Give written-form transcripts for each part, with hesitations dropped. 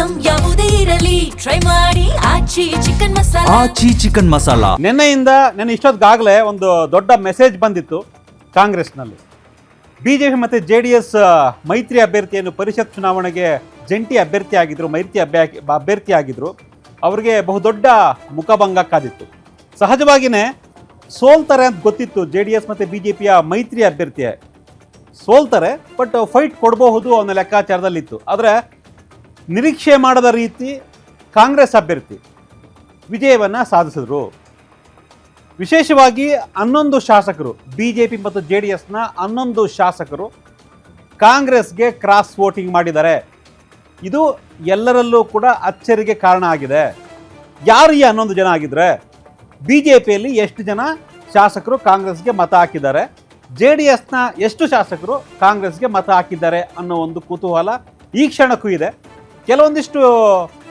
Item ಯಾವುದೇ ಇರಲಿ try ಮಾಡಿ ಆಚಿ ಚಿಕನ್ ಮಸಾಲಾ. ನೆನ್ನೆ ಇಷ್ಟೊತ್ತಿಗಾಗಲೇ ಒಂದು ದೊಡ್ಡ ಮೆಸೇಜ್ ಬಂದಿತ್ತು ಕಾಂಗ್ರೆಸ್ನಲ್ಲಿ. ಬಿಜೆಪಿ ಮತ್ತು JDS ಮೈತ್ರಿ ಅಭ್ಯರ್ಥಿಯನ್ನು ಪರಿಷತ್ ಚುನಾವಣೆಗೆ ಜಂಟಿ ಅಭ್ಯರ್ಥಿ ಆಗಿದ್ರು. ಅವರಿಗೆ ಬಹುದೊಡ್ಡ ಮುಖಭಂಗ ಕಾದಿತ್ತು. ಸಹಜವಾಗಿಯೇ ಸೋಲ್ತಾರೆ ಅಂತ ಗೊತ್ತಿತ್ತು. JDS ಮತ್ತು BJPಯ ಮೈತ್ರಿ ಅಭ್ಯರ್ಥಿ ಸೋಲ್ತಾರೆ, ಬಟ್ ಫೈಟ್ ಕೊಡಬಹುದು ಅನ್ನೋ ಲೆಕ್ಕಾಚಾರದಲ್ಲಿತ್ತು. ಆದರೆ ನಿರೀಕ್ಷೆ ಮಾಡದ ರೀತಿ ಕಾಂಗ್ರೆಸ್ ಅಭ್ಯರ್ಥಿ ವಿಜಯವನ್ನು ಸಾಧಿಸಿದ್ರು. ವಿಶೇಷವಾಗಿ 11 ಶಾಸಕರು, BJP ಮತ್ತು JDSನ 11 ಶಾಸಕರು ಕಾಂಗ್ರೆಸ್ಗೆ ಕ್ರಾಸ್ ವೋಟಿಂಗ್ ಮಾಡಿದ್ದಾರೆ. ಇದು ಎಲ್ಲರಲ್ಲೂ ಕೂಡ ಅಚ್ಚರಿಗೆ ಕಾರಣ ಆಗಿದೆ. ಯಾರು ಈ 11 ಜನ ಆಗಿದ್ರೆ? BJPಯಲ್ಲಿ ಎಷ್ಟು ಜನ ಶಾಸಕರು ಕಾಂಗ್ರೆಸ್ಗೆ ಮತ ಹಾಕಿದ್ದಾರೆ, JDSನ ಎಷ್ಟು ಶಾಸಕರು ಕಾಂಗ್ರೆಸ್ಗೆ ಮತ ಹಾಕಿದ್ದಾರೆ ಅನ್ನೋ ಒಂದು ಕುತೂಹಲ ಈ ಕ್ಷಣಕ್ಕೂ ಇದೆ. ಕೆಲವೊಂದಿಷ್ಟು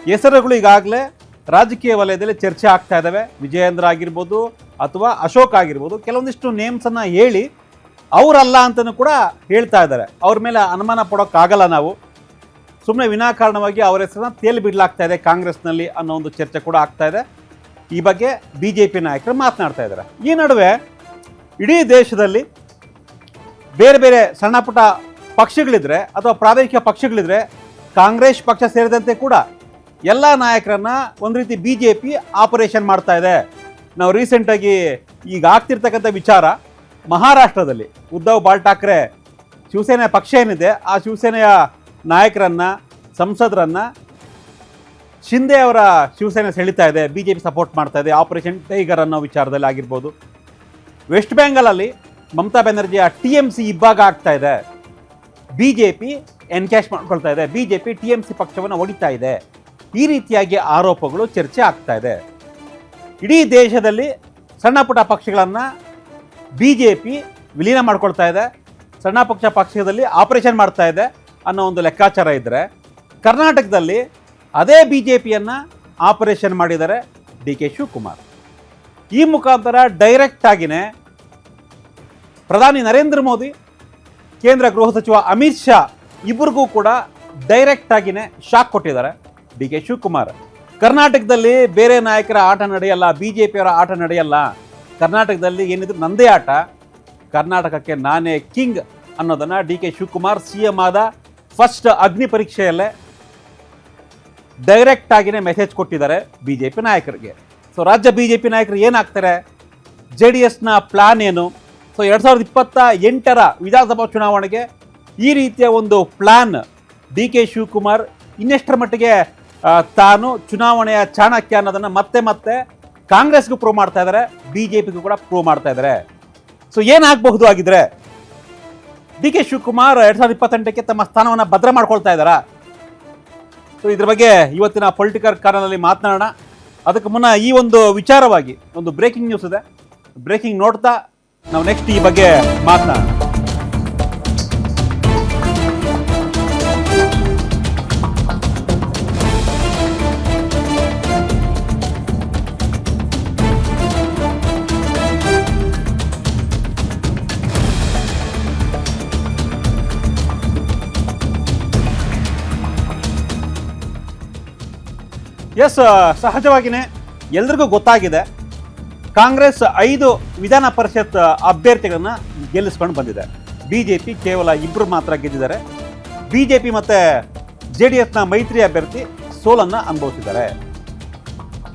ಹೆಸರುಗಳು ಈಗಾಗಲೇ ರಾಜಕೀಯ ವಲಯದಲ್ಲಿ ಚರ್ಚೆ ಆಗ್ತಾ ಇದ್ದಾವೆ. ವಿಜಯೇಂದ್ರ ಆಗಿರ್ಬೋದು ಅಥವಾ ಅಶೋಕ್ ಆಗಿರ್ಬೋದು, ಕೆಲವೊಂದಿಷ್ಟು ನೇಮ್ಸನ್ನು ಹೇಳಿ ಅವರಲ್ಲ ಅಂತಲೂ ಕೂಡ ಹೇಳ್ತಾ ಇದ್ದಾರೆ. ಅವ್ರ ಮೇಲೆ ಅನುಮಾನ ಪಡೋಕ್ಕಾಗಲ್ಲ. ನಾವು ಸುಮ್ಮನೆ ವಿನಾಕಾರಣವಾಗಿ ಅವರ ಹೆಸರನ್ನ ತೇಲಿ ಬಿಡಲಾಗ್ತಾ ಇದೆ ಕಾಂಗ್ರೆಸ್ನಲ್ಲಿ ಅನ್ನೋ ಒಂದು ಚರ್ಚೆ ಕೂಡ ಆಗ್ತಾ ಇದೆ. ಈ ಬಗ್ಗೆ BJP ನಾಯಕರು ಮಾತನಾಡ್ತಾ ಇದ್ದಾರೆ. ಈ ನಡುವೆ ಇಡೀ ದೇಶದಲ್ಲಿ ಬೇರೆ ಬೇರೆ ಸಣ್ಣ ಪುಟ್ಟ ಪಕ್ಷಗಳಿದ್ರೆ ಅಥವಾ ಪ್ರಾದೇಶಿಕ ಪಕ್ಷಗಳಿದ್ರೆ, ಕಾಂಗ್ರೆಸ್ ಪಕ್ಷ ಸೇರಿದಂತೆ ಕೂಡ ಎಲ್ಲ ನಾಯಕರನ್ನ ಒಂದು ರೀತಿ BJP ಆಪರೇಷನ್ ಮಾಡ್ತಾ ಇದೆ. ನಾವು ರೀಸೆಂಟಾಗಿ ಈಗ ಆಗ್ತಿರ್ತಕ್ಕಂಥ ವಿಚಾರ, ಮಹಾರಾಷ್ಟ್ರದಲ್ಲಿ ಉದ್ಧವ್ ಠಾಕ್ರೆ ಶಿವಸೇನೆ ಪಕ್ಷ ಏನಿದೆ ಆ ಶಿವಸೇನೆಯ ನಾಯಕರನ್ನ, ಸಂಸದರನ್ನ ಶಿಂದೆ ಅವರ ಶಿವಸೇನೆ ಸೆಳೀತಾ ಇದೆ, BJP ಸಪೋರ್ಟ್ ಮಾಡ್ತಾ ಇದೆ. ಆಪರೇಷನ್ ಟೈಗರ್ ಅನ್ನೋ ವಿಚಾರದಲ್ಲಿ ಆಗಿರ್ಬೋದು. ವೆಸ್ಟ್ ಬೆಂಗಾಲಲ್ಲಿ ಮಮತಾ ಬ್ಯಾನರ್ಜಿಯ TMC ಇಬ್ಬಾಗ ಆಗ್ತಾ ಇದೆ. BJP ಎನ್ಕ್ಯಾಶ್ ಮಾಡ್ಕೊಳ್ತಾ ಇದೆ, BJP TMC ಪಕ್ಷವನ್ನು ಒಡಿತಾ ಇದೆ. ಈ ರೀತಿಯಾಗಿ ಆರೋಪಗಳು ಚರ್ಚೆ ಆಗ್ತಾ ಇದೆ. ಇಡೀ ದೇಶದಲ್ಲಿ ಸಣ್ಣ ಪುಟ್ಟ ಪಕ್ಷಗಳನ್ನು BJP ವಿಲೀನ ಮಾಡ್ಕೊಳ್ತಾ ಇದೆ, ಸಣ್ಣ ಪಕ್ಷದಲ್ಲಿ ಆಪರೇಷನ್ ಮಾಡ್ತಾ ಇದೆ ಅನ್ನೋ ಒಂದು ಲೆಕ್ಕಾಚಾರ ಇದ್ದರೆ, ಕರ್ನಾಟಕದಲ್ಲಿ ಅದೇ BJPಯನ್ನು ಆಪರೇಷನ್ ಮಾಡಿದ್ದಾರೆ DK ಶಿವಕುಮಾರ್. ಈ ಮುಖಾಂತರ ಡೈರೆಕ್ಟ್ ಆಗಿನೇ ಪ್ರಧಾನಿ ನರೇಂದ್ರ ಮೋದಿ, ಕೇಂದ್ರ ಗೃಹ ಸಚಿವ ಅಮಿತ್ ಶಾ ಇಬ್ಬರಿಗೂ ಕೂಡ ಡೈರೆಕ್ಟ್ ಆಗಿನೇ ಶಾಕ್ ಕೊಟ್ಟಿದ್ದಾರೆ DK ಶಿವಕುಮಾರ್. ಕರ್ನಾಟಕದಲ್ಲಿ ಬೇರೆ ನಾಯಕರ ಆಟ ನಡೆಯಲ್ಲ, BJPಯವರ ಆಟ ನಡೆಯಲ್ಲ. ಕರ್ನಾಟಕದಲ್ಲಿ ಏನಿದ್ರು ನಂದೇ ಆಟ, ಕರ್ನಾಟಕಕ್ಕೆ ನಾನೇ ಕಿಂಗ್ ಅನ್ನೋದನ್ನು DK ಶಿವಕುಮಾರ್ CM ಆದ ಫಸ್ಟ್ ಅಗ್ನಿ ಪರೀಕ್ಷೆಯಲ್ಲೇ ಡೈರೆಕ್ಟ್ ಆಗಿನೇ ಮೆಸೇಜ್ ಕೊಟ್ಟಿದ್ದಾರೆ BJP ನಾಯಕರಿಗೆ. ಸೊ ರಾಜ್ಯ BJP ನಾಯಕರು ಏನಾಗ್ತಾರೆ, JDSನ ಪ್ಲಾನ್ ಏನು? ಸೊ 2028ರ ವಿಧಾನಸಭಾ ಚುನಾವಣೆಗೆ ಈ ರೀತಿಯ ಒಂದು ಪ್ಲಾನ್ DK ಶಿವಕುಮಾರ್ ಇನ್ನೆಷ್ಟರ ಮಟ್ಟಿಗೆ ತಾನು ಚುನಾವಣೆಯ ಚಾಣಕ್ಯ ಅನ್ನೋದನ್ನು ಮತ್ತೆ ಕಾಂಗ್ರೆಸ್ಗೂ ಪ್ರೂವ್ ಮಾಡ್ತಾ ಇದ್ದಾರೆ, BJPಗೂ ಕೂಡ ಪ್ರೂವ್ ಮಾಡ್ತಾ ಇದ್ದಾರೆ. ಸೊ ಏನಾಗಬಹುದು ಆಗಿದ್ರೆ? DK ಶಿವಕುಮಾರ್ 2028ಕ್ಕೆ ತಮ್ಮ ಸ್ಥಾನವನ್ನು ಭದ್ರ ಮಾಡ್ಕೊಳ್ತಾ ಇದ್ದಾರಾ? ಸೊ ಇದ್ರ ಬಗ್ಗೆ ಇವತ್ತಿನ ಪೊಲಿಟಿಕಲ್ ಕಾರ್ನರ್ನಲ್ಲಿ ಮಾತನಾಡೋಣ. ಅದಕ್ಕೆ ಮುನ್ನ ಈ ಒಂದು ವಿಚಾರವಾಗಿ ಒಂದು ಬ್ರೇಕಿಂಗ್ ನ್ಯೂಸ್ ಇದೆ. ಬ್ರೇಕಿಂಗ್ ನೋಡ್ತಾ ನಾವು ನೆಕ್ಸ್ಟ್ ಈ ಬಗ್ಗೆ ಮಾತನಾಡೋಣ. ಎಸ್, ಸಹಜವಾಗಿಯೇ ಎಲ್ರಿಗೂ ಗೊತ್ತಾಗಿದೆ, ಕಾಂಗ್ರೆಸ್ 5 ವಿಧಾನ ಪರಿಷತ್ ಅಭ್ಯರ್ಥಿಗಳನ್ನು ಗೆಲ್ಲಿಸ್ಕೊಂಡು ಬಂದಿದೆ. BJP ಕೇವಲ 2 ಮಾತ್ರ ಗೆದ್ದಿದ್ದಾರೆ. BJP ಮತ್ತು JDSನ ಮೈತ್ರಿ ಅಭ್ಯರ್ಥಿ ಸೋಲನ್ನು ಅನುಭವಿಸಿದ್ದಾರೆ.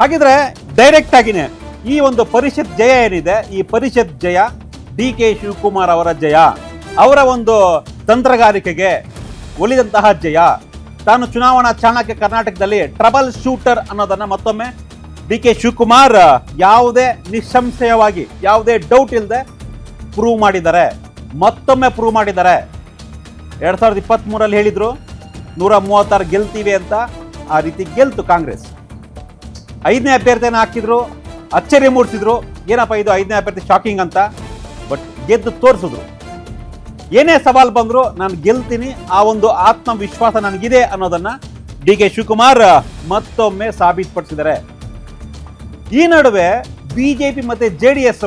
ಹಾಗಿದ್ರೆ ಡೈರೆಕ್ಟ್ ಆಗಿನೇ ಈ ಒಂದು ಪರಿಷತ್ ಜಯ ಏನಿದೆ, ಈ ಪರಿಷತ್ ಜಯ DK ಶಿವಕುಮಾರ್ ಅವರ ಜಯ, ಅವರ ಒಂದು ತಂತ್ರಗಾರಿಕೆಗೆ ಒಲಿದಂತಹ ಜಯ. ತಾನು ಚುನಾವಣಾ ಚಾಣಕ್ಯ, ಕರ್ನಾಟಕದಲ್ಲಿ ಟ್ರಬಲ್ ಶೂಟರ್ ಅನ್ನೋದನ್ನು ಮತ್ತೊಮ್ಮೆ DK ಶಿವಕುಮಾರ್ ಯಾವುದೇ ನಿಸ್ಸಂಶಯವಾಗಿ, ಯಾವುದೇ ಡೌಟ್ ಇಲ್ಲದೆ ಪ್ರೂವ್ ಮಾಡಿದ್ದಾರೆ, ಮತ್ತೊಮ್ಮೆ ಪ್ರೂವ್ ಮಾಡಿದ್ದಾರೆ. 2023ರಲ್ಲಿ ಹೇಳಿದರು 136 ಗೆಲ್ತೀವಿ ಅಂತ, ಆ ರೀತಿ ಗೆಲ್ತು ಕಾಂಗ್ರೆಸ್. 5ನೇ ಅಭ್ಯರ್ಥಿಯನ್ನು ಹಾಕಿದ್ರು, ಅಚ್ಚರಿ ಮೂಡಿಸಿದ್ರು, ಏನಪ್ಪ ಇದು 5ನೇ ಅಭ್ಯರ್ಥಿ ಶಾಕಿಂಗ್ ಅಂತ. ಬಟ್ ಗೆದ್ದು ತೋರಿಸಿದ್ರು. ಏನೇ ಸವಾಲು ಬಂದರೂ ನಾನು ಗೆಲ್ತೀನಿ, ಆ ಒಂದು ಆತ್ಮವಿಶ್ವಾಸ ನನಗಿದೆ ಅನ್ನೋದನ್ನು DK ಶಿವಕುಮಾರ್ ಮತ್ತೊಮ್ಮೆ ಸಾಬೀತುಪಡಿಸಿದ್ದಾರೆ. ಈ ನಡುವೆ BJP ಮತ್ತು JDS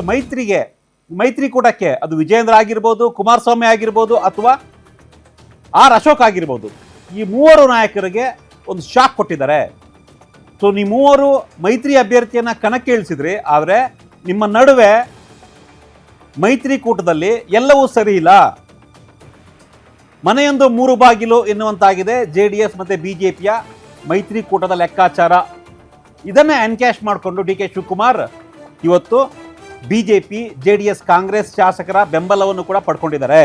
ಮೈತ್ರಿಕೂಟಕ್ಕೆ, ಅದು ವಿಜಯೇಂದ್ರ ಆಗಿರ್ಬೋದು, ಕುಮಾರಸ್ವಾಮಿ ಆಗಿರ್ಬೋದು ಅಥವಾ ಅಶೋಕ್ ಆಗಿರ್ಬೋದು, ಈ 3 ನಾಯಕರಿಗೆ ಒಂದು ಶಾಕ್ ಕೊಟ್ಟಿದ್ದಾರೆ. ಸೊ ನೀವು ಮೂವರು ಮೈತ್ರಿ ಅಭ್ಯರ್ಥಿಯನ್ನ ಕಣಕ್ಕೆ ಇಳಿಸಿದ್ರಿ, ಆದರೆ ನಿಮ್ಮ ನಡುವೆ ಮೈತ್ರಿಕೂಟದಲ್ಲಿ ಎಲ್ಲವೂ ಸರಿ ಇಲ್ಲ. ಮನೆಯೊಂದು ಮೂರು ಬಾಗಿಲು ಎನ್ನುವಂತಾಗಿದೆ JDS ಮತ್ತು BJPಯ ಮೈತ್ರಿಕೂಟದ ಲೆಕ್ಕಾಚಾರ. ಇದನ್ನೇ ಎನ್ಕ್ಯಾಶ್ ಮಾಡಿಕೊಂಡು DK ಶಿವಕುಮಾರ್ ಇವತ್ತು BJP, JDS, ಕಾಂಗ್ರೆಸ್ ಶಾಸಕರ ಬೆಂಬಲವನ್ನು ಕೂಡ ಪಡ್ಕೊಂಡಿದ್ದಾರೆ.